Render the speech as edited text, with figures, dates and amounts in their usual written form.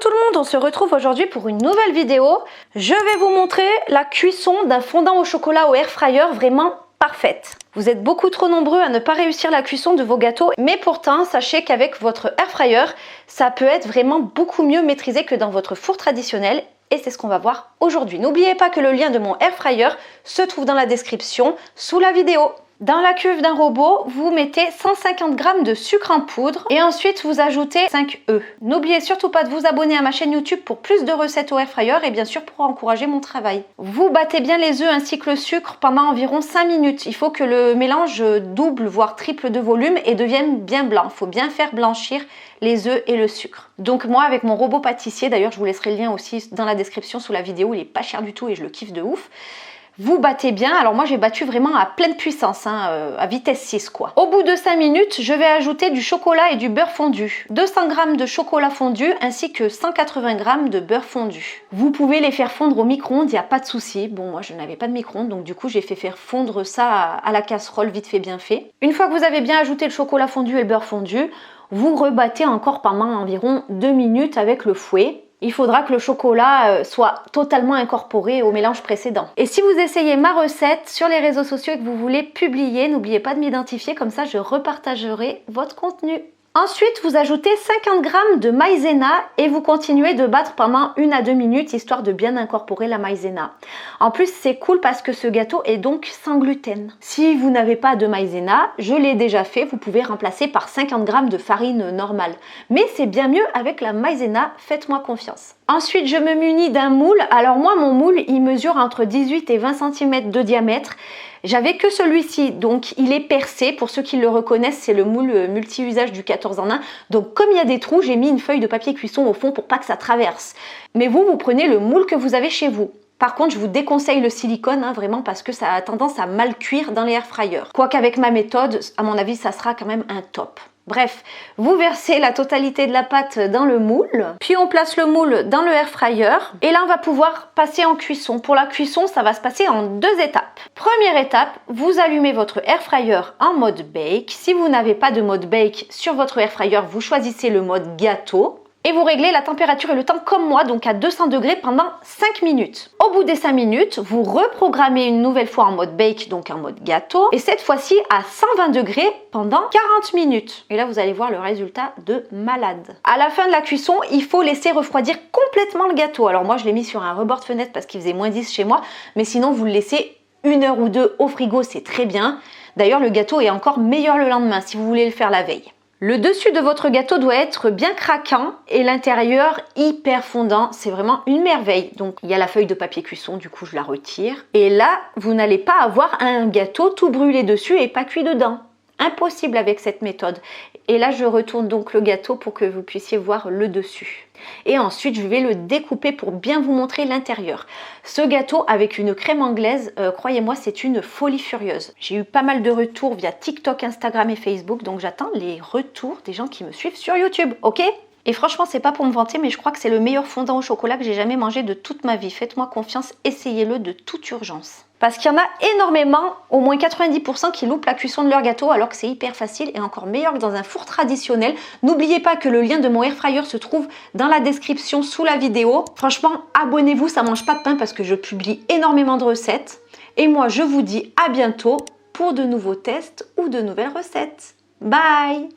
tout le monde, on se retrouve aujourd'hui pour une nouvelle vidéo. Je vais vous montrer la cuisson d'un fondant au chocolat au air fryer vraiment parfaite. Vous êtes beaucoup trop nombreux à ne pas réussir la cuisson de vos gâteaux, mais pourtant sachez qu'avec votre air fryer, ça peut être vraiment beaucoup mieux maîtrisé que dans votre four traditionnel. Et c'est ce qu'on va voir aujourd'hui. N'oubliez pas que le lien de mon air fryer se trouve dans la description sous la vidéo. Dans la cuve d'un robot, vous mettez 150 g de sucre en poudre et ensuite vous ajoutez 5 œufs. N'oubliez surtout pas de vous abonner à ma chaîne YouTube pour plus de recettes au air fryer et bien sûr pour encourager mon travail. Vous battez bien les œufs ainsi que le sucre pendant environ 5 minutes. Il faut que le mélange double voire triple de volume et devienne bien blanc. Il faut bien faire blanchir les œufs et le sucre. Donc moi avec mon robot pâtissier, d'ailleurs je vous laisserai le lien aussi dans la description sous la vidéo, il est pas cher du tout et je le kiffe de ouf. Vous battez bien, alors moi j'ai battu vraiment à pleine puissance, à vitesse 6 quoi. Au bout de 5 minutes, je vais ajouter du chocolat et du beurre fondu. 200 g de chocolat fondu ainsi que 180 g de beurre fondu. Vous pouvez les faire fondre au micro-ondes, il n'y a pas de souci. Bon, moi je n'avais pas de micro-ondes, donc du coup j'ai fait faire fondre ça à la casserole, vite fait bien fait. Une fois que vous avez bien ajouté le chocolat fondu et le beurre fondu, vous rebattez encore pendant environ 2 minutes avec le fouet. Il faudra que le chocolat soit totalement incorporé au mélange précédent. Et si vous essayez ma recette sur les réseaux sociaux et que vous voulez publier, n'oubliez pas de m'identifier, comme ça je repartagerai votre contenu. Ensuite, vous ajoutez 50 g de maïzena et vous continuez de battre pendant 1 à 2 minutes histoire de bien incorporer la maïzena. En plus, c'est cool parce que ce gâteau est donc sans gluten. Si vous n'avez pas de maïzena, je l'ai déjà fait, vous pouvez remplacer par 50 g de farine normale. Mais c'est bien mieux avec la maïzena, faites-moi confiance. Ensuite, je me munis d'un moule. Alors moi, mon moule, il mesure entre 18 et 20 cm de diamètre. J'avais que celui-ci, donc il est percé. Pour ceux qui le reconnaissent, c'est le moule multi-usage du 14 en 1. Donc comme il y a des trous, j'ai mis une feuille de papier cuisson au fond pour pas que ça traverse. Mais vous prenez le moule que vous avez chez vous. Par contre, je vous déconseille le silicone, vraiment, parce que ça a tendance à mal cuire dans les air fryers. Quoique avec ma méthode, à mon avis, ça sera quand même un top. Bref, vous versez la totalité de la pâte dans le moule, puis on place le moule dans le air fryer et là on va pouvoir passer en cuisson. Pour la cuisson, ça va se passer en 2 étapes. Première étape, vous allumez votre air fryer en mode bake. Si vous n'avez pas de mode bake sur votre air fryer, vous choisissez le mode gâteau. Et vous réglez la température et le temps comme moi, donc à 200 degrés pendant 5 minutes. Au bout des 5 minutes, vous reprogrammez une nouvelle fois en mode bake, donc en mode gâteau. Et cette fois-ci à 120 degrés pendant 40 minutes. Et là, vous allez voir le résultat de malade. À la fin de la cuisson, il faut laisser refroidir complètement le gâteau. Alors moi, je l'ai mis sur un rebord de fenêtre parce qu'il faisait moins 10 chez moi. Mais sinon, vous le laissez 1 heure ou 2 au frigo, c'est très bien. D'ailleurs, le gâteau est encore meilleur le lendemain si vous voulez le faire la veille. Le dessus de votre gâteau doit être bien craquant et l'intérieur hyper fondant. C'est vraiment une merveille. Donc il y a la feuille de papier cuisson, du coup je la retire. Et là, vous n'allez pas avoir un gâteau tout brûlé dessus et pas cuit dedans. Impossible avec cette méthode. Et là, je retourne donc le gâteau pour que vous puissiez voir le dessus. Et ensuite, je vais le découper pour bien vous montrer l'intérieur. Ce gâteau avec une crème anglaise, croyez-moi, c'est une folie furieuse. J'ai eu pas mal de retours via TikTok, Instagram et Facebook, donc j'attends les retours des gens qui me suivent sur YouTube, ok ? Et franchement, c'est pas pour me vanter, mais je crois que c'est le meilleur fondant au chocolat que j'ai jamais mangé de toute ma vie. Faites-moi confiance, essayez-le de toute urgence. Parce qu'il y en a énormément, au moins 90% qui loupent la cuisson de leur gâteau alors que c'est hyper facile et encore meilleur que dans un four traditionnel. N'oubliez pas que le lien de mon air fryer se trouve dans la description sous la vidéo. Franchement, abonnez-vous, ça mange pas de pain parce que je publie énormément de recettes. Et moi, je vous dis à bientôt pour de nouveaux tests ou de nouvelles recettes. Bye!